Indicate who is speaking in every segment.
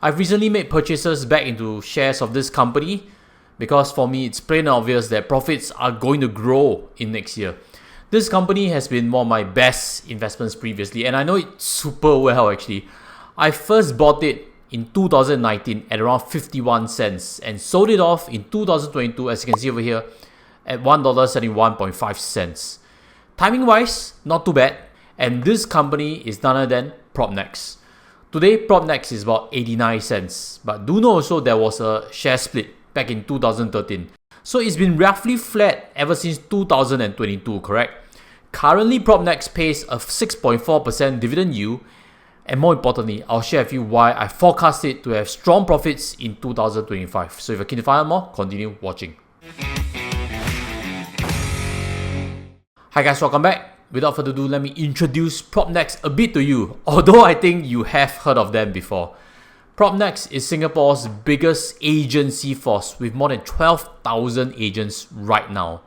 Speaker 1: I've recently made purchases back into shares of this company because for me it's plain obvious that profits are going to grow in next year. This company has been one of my best investments previously, and I know it super well actually. I first bought it in 2019 at around 51 cents and sold it off in 2022, as you can see over here, at $1.71.5. Timing wise, not too bad, and this company is none other than Propnex. Today, Propnex is about 89 cents, but do know also there was a share split back in 2013. So it's been roughly flat ever since 2022, correct? Currently, Propnex pays a 6.4% dividend yield, and more importantly, I'll share with you why I forecast it to have strong profits in 2025. So if you're keen to find out more, continue watching. Hi guys, welcome back. Without further ado, let me introduce Propnex a bit to you, although I think you have heard of them before. Propnex is Singapore's biggest agency force with more than 12,000 agents right now.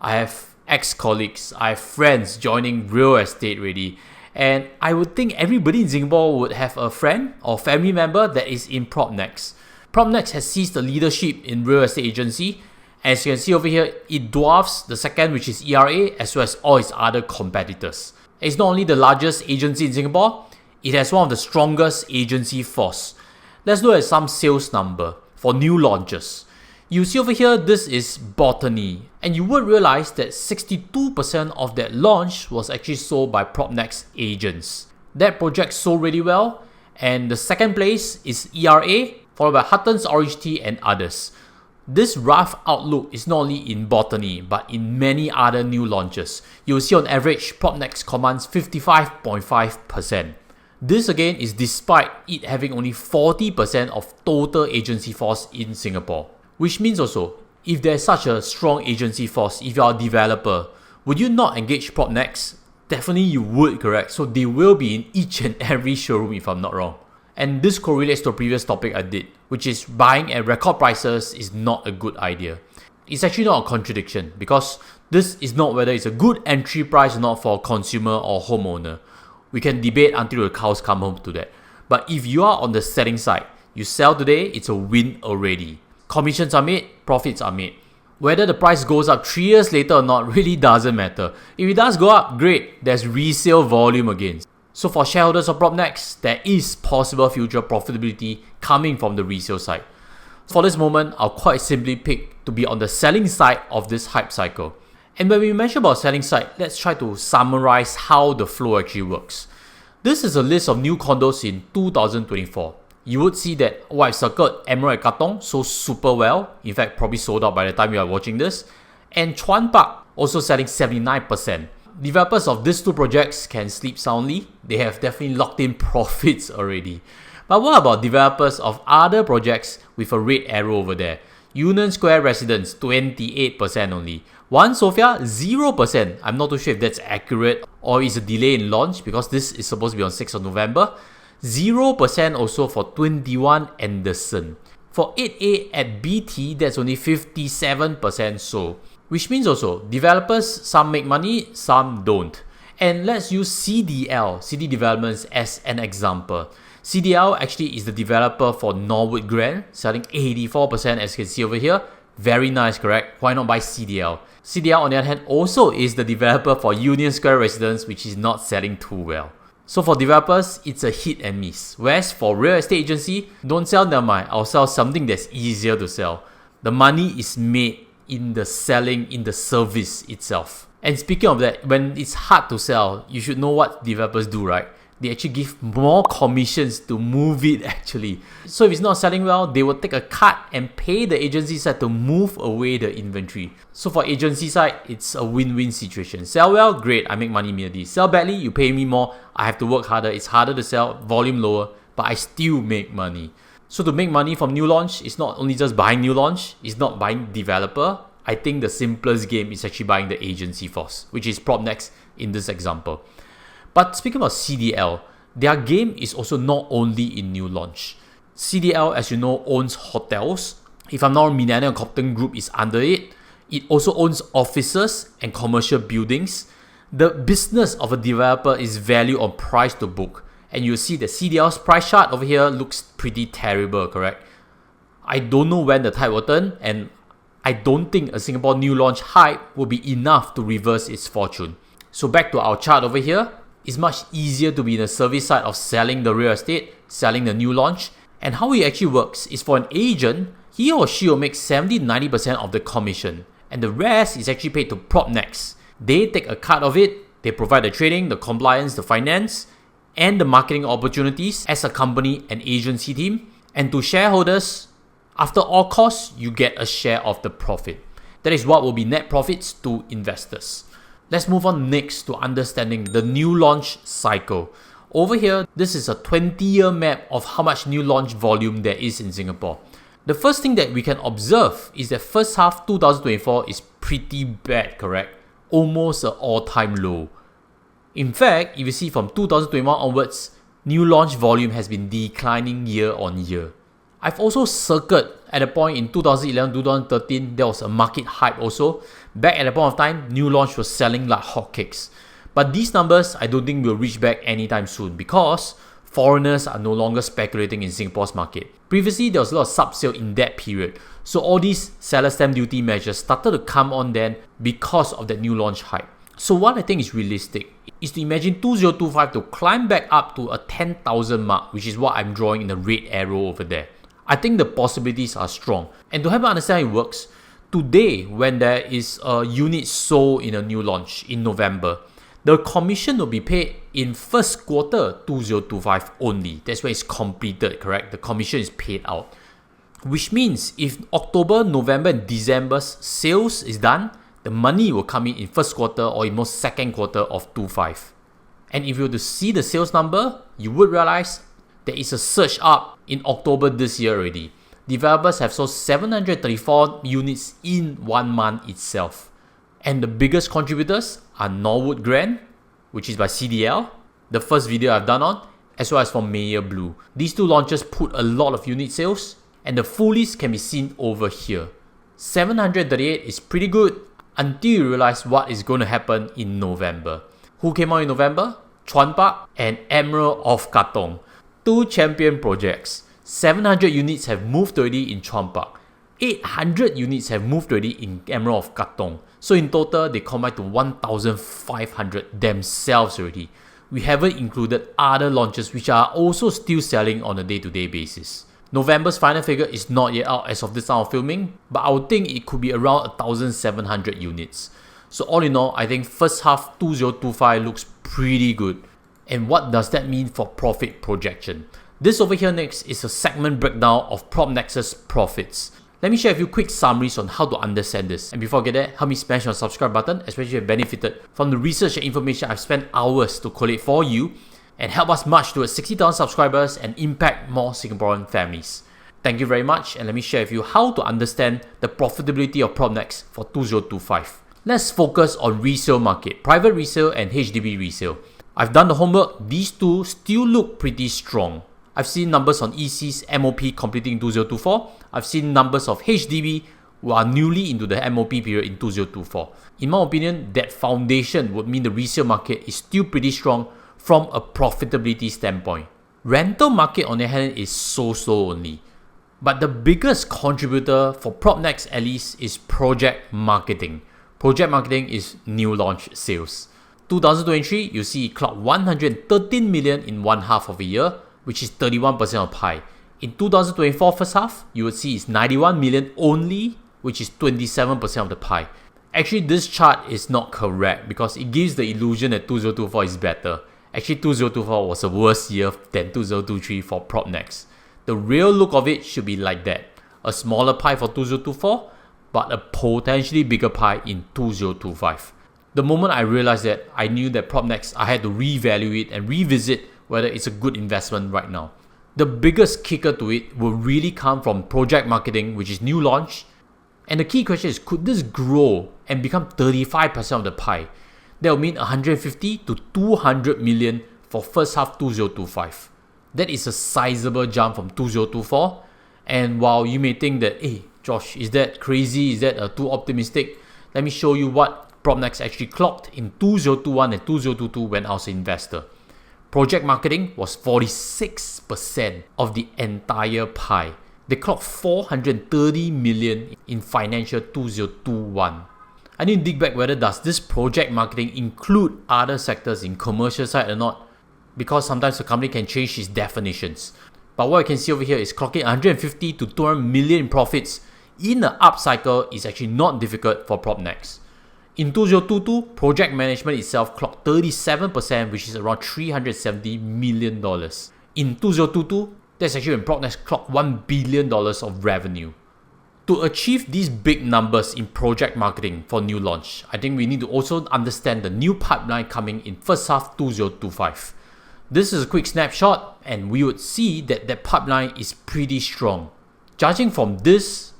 Speaker 1: I have ex-colleagues, I have friends joining real estate already, and I would think everybody in Singapore would have a friend or family member that is in Propnex. Propnex has seized the leadership in real estate agency. As you can see over here, it dwarfs the second, which is ERA, as well as all its other competitors. It's not only the largest agency in Singapore, it has one of the strongest agency force. Let's look at some sales number for new launches. You see over here, this is Botany, and you would realize that 62% of that launch was actually sold by Propnex agents. That project sold really well, and the second place is ERA, followed by Hutton's Orange Tea and others. This rough outlook is not only in Botany, but in many other new launches. You'll see on average, Propnex commands 55.5%. This again is despite it having only 40% of total agency force in Singapore. Which means also, if there's such a strong agency force, if you're a developer, would you not engage Propnex? Definitely you would, correct? So they will be in each and every showroom if I'm not wrong. And this correlates to a previous topic I did, which is buying at record prices is not a good idea. It's actually not a contradiction because this is not whether it's a good entry price or not for a consumer or homeowner. We can debate until the cows come home to that. But if you are on the selling side, you sell today, it's a win already. Commissions are made, profits are made. Whether the price goes up 3 years later or not really doesn't matter. If it does go up, great, there's resale volume again. So for shareholders of Propnex, there is possible future profitability coming from the resale side. For this moment, I'll quite simply pick to be on the selling side of this hype cycle. And when we mention about selling side, let's try to summarize how the flow actually works. This is a list of new condos in 2024. You would see that what I've circled, Emerald at Katong, sold super well. In fact, probably sold out by the time you are watching this. And Chuan Park also selling 79%. Developers of these two projects can sleep soundly. They have definitely locked in profits already. But what about developers of other projects with a red arrow over there? Union Square Residence, 28% only. One Sophia, 0%. I'm not too sure if that's accurate or is a delay in launch because this is supposed to be on 6th of November. 0% also for 21 Anderson. For 8A at BT, that's only 57% sold. Which means also, developers, some make money, some don't. And let's use CDL, City Developments, as an example. CDL actually is the developer for Norwood Grand, selling 84% as you can see over here. Very nice, correct? Why not buy CDL? CDL on the other hand also is the developer for Union Square Residence, which is not selling too well. So for developers, it's a hit and miss. Whereas for real estate agency, don't sell, never mind, I'll sell something that's easier to sell. The money is made in the selling, in the service itself. And speaking of that, when it's hard to sell, you should know what developers do, right? They actually give more commissions to move it actually. So if it's not selling well, they will take a cut and pay the agency side to move away the inventory. So for agency side, it's a win-win situation. Sell well, great, I make money immediately. Sell badly, you pay me more, I have to work harder, it's harder to sell, volume lower, but I still make money. So to make money from new launch, it's not only just buying new launch, it's not buying developer. I think the simplest game is actually buying the agency force, which is Propnex in this example. But speaking about CDL, their game is also not only in new launch. CDL, as you know, owns hotels. If I'm not wrong, Millennium Coptham Group is under it. It also owns offices and commercial buildings. The business of a developer is valued on price to book. and you'll see the CDL's price chart over here looks pretty terrible, correct? I don't know when the tide will turn, and I don't think a Singapore new launch hype will be enough to reverse its fortune. So back to our chart over here, it's much easier to be in the service side of selling the real estate, selling the new launch. And how it actually works is for an agent, he or she will make 70-90% of the commission, and the rest is actually paid to Propnex. They take a cut of it, they provide the trading, the compliance, the finance, and the marketing opportunities as a company and agency team. And to shareholders, after all costs, you get a share of the profit. That is what will be net profits to investors. Let's move on next to understanding the new launch cycle. Over here, this is a 20-year map of how much new launch volume there is in Singapore. The first thing that we can observe is that first half 2024 is pretty bad, correct? Almost an all-time low. In fact, if you see from 2021 onwards, new launch volume has been declining year on year. I've also circled at a point in 2011, 2013, there was a market hype also. Back at that point of time, new launch was selling like hotcakes. But these numbers, I don't think will reach back anytime soon because foreigners are no longer speculating in Singapore's market. Previously, there was a lot of sub-sale in that period. So all these seller stamp duty measures started to come on then because of that new launch hype. So what I think is realistic is to imagine 2025 to climb back up to a 10,000 mark, which is what I'm drawing in the red arrow over there. I think the possibilities are strong. And to help you understand how it works, today when there is a unit sold in a new launch in November, the commission will be paid in first quarter 2025 only. That's where it's completed, correct? The commission is paid out. Which means if October, November and December's sales is done, the money will come in first quarter or in most second quarter of 25. And if you were to see the sales number, you would realize there is a surge up in October this year already. Developers have sold 734 units in 1 month itself. And the biggest contributors are Norwood Grand, which is by CDL, the first video I've done on, as well as from Mayer Blue. These two launches put a lot of unit sales, and the full list can be seen over here. 738 is pretty good until you realize what is going to happen in November. Who came out in November? Chuan Park and Emerald of Katong. Two champion projects. 700 units have moved already in Chuan Park. 800 units have moved already in Emerald of Katong. So in total, they combine to 1,500 themselves already. We haven't included other launches which are also still selling on a day-to-day basis. November's final figure is not yet out as of this time of filming, but I would think it could be around 1,700 units. So all in all, I think first half 2025 looks pretty good. And what does that mean for profit projection? This over here next is a segment breakdown of Propnex's profits. Let me share a few quick summaries on how to understand this. And before I get there, help me smash on the subscribe button, especially if you have benefited from the research and information I've spent hours to collate for you, and help us march towards 60,000 subscribers and impact more Singaporean families. Thank you very much, and let me share with you how to understand the profitability of Propnex for 2025. Let's focus on resale market, private resale and HDB resale. I've done the homework. These two still look pretty strong. I've seen numbers on EC's MOP completing in 2024. I've seen numbers of HDB who are newly into the MOP period in 2024. In my opinion, that foundation would mean the resale market is still pretty strong from a profitability standpoint. Rental market on the other hand is so-so only. But the biggest contributor for Propnex at least is project marketing. Project marketing is new launch sales. 2023, you see it clocked 113 million in one half of a year, which is 31% of pie. In 2024 first half, you will see it's 91 million only, which is 27% of the pie. Actually, this chart is not correct because it gives the illusion that 2024 is better. Actually, 2024 was a worse year than 2023 for Propnex. The real look of it should be like that. A smaller pie for 2024, but a potentially bigger pie in 2025. The moment I realized that, I knew that Propnex, I had to reevaluate and revisit whether it's a good investment right now. The biggest kicker to it will really come from project marketing, which is new launch. And the key question is, could this grow and become 35% of the pie? That will mean 150 to 200 million for first half 2025. That is a sizable jump from 2024. And while you may think that, hey Josh, is that crazy? Is that too optimistic? Let me show you what Propnex actually clocked in 2021 and 2022 when I was an investor. Project marketing was 46% of the entire pie. They clocked 430 million in financial 2021. I need to dig back whether does this project marketing include other sectors in commercial side or not, because sometimes the company can change its definitions. But what you can see over here is clocking 150 to 200 million in profits in an up cycle is actually not difficult for Propnex. In 2022, project management itself clocked 37%, which is around $370 million. In 2022, that's actually when Propnex clocked $1 billion of revenue. To achieve these big numbers in project marketing for new launch, I think we need to also understand the new pipeline coming in first half 2025. This is a quick snapshot, and we would see that the pipeline is pretty strong. Judging from this,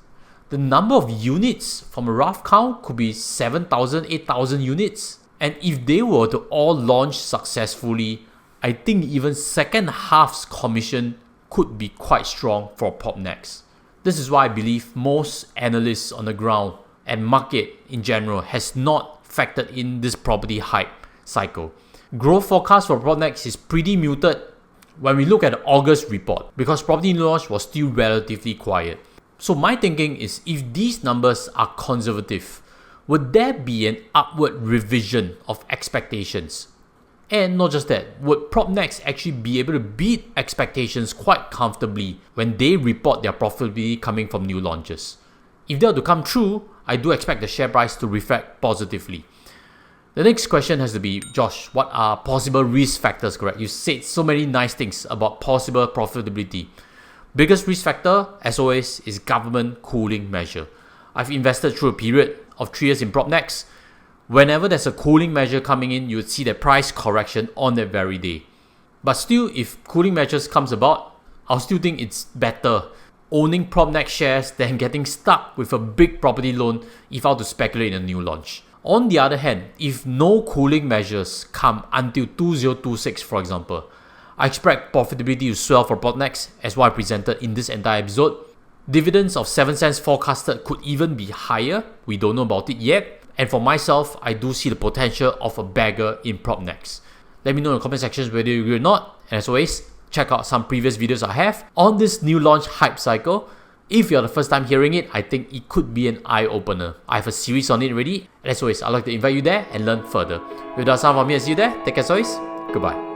Speaker 1: the number of units from a rough count could be 7,000, 8,000 units. And if they were to all launch successfully, I think even second half's commission could be quite strong for Propnex. This is why I believe most analysts on the ground and market in general has not factored in this property hype cycle. Growth forecast for Propnex is pretty muted when we look at the August report because property launch was still relatively quiet. So my thinking is, if these numbers are conservative, would there be an upward revision of expectations? And not just that, would Propnex actually be able to beat expectations quite comfortably when they report their profitability coming from new launches? If they are to come true, I do expect the share price to reflect positively. The next question has to be, Josh, what are possible risk factors, correct? You said so many nice things about possible profitability. Biggest risk factor, as always, is government cooling measure. I've invested through a period of 3 years in Propnex. Whenever there's a cooling measure coming in, you would see the price correction on that very day. But still, if cooling measures comes about, I'll still think it's better owning Propnex shares than getting stuck with a big property loan if I were to speculate in a new launch. On the other hand, if no cooling measures come until 2026, for example, I expect profitability to swell for Propnex as what I presented in this entire episode. Dividends of 7 cents forecasted could even be higher. We don't know about it yet. And for myself, I do see the potential of a bagger in Propnex. Let me know in the comment sections whether you agree or not. And as always, check out some previous videos I have on this new launch hype cycle. If you're the first time hearing it, I think it could be an eye-opener. I have a series on it already. And as always, I'd like to invite you there and learn further. With that, for me, I'll see you there. Take care as always. Goodbye.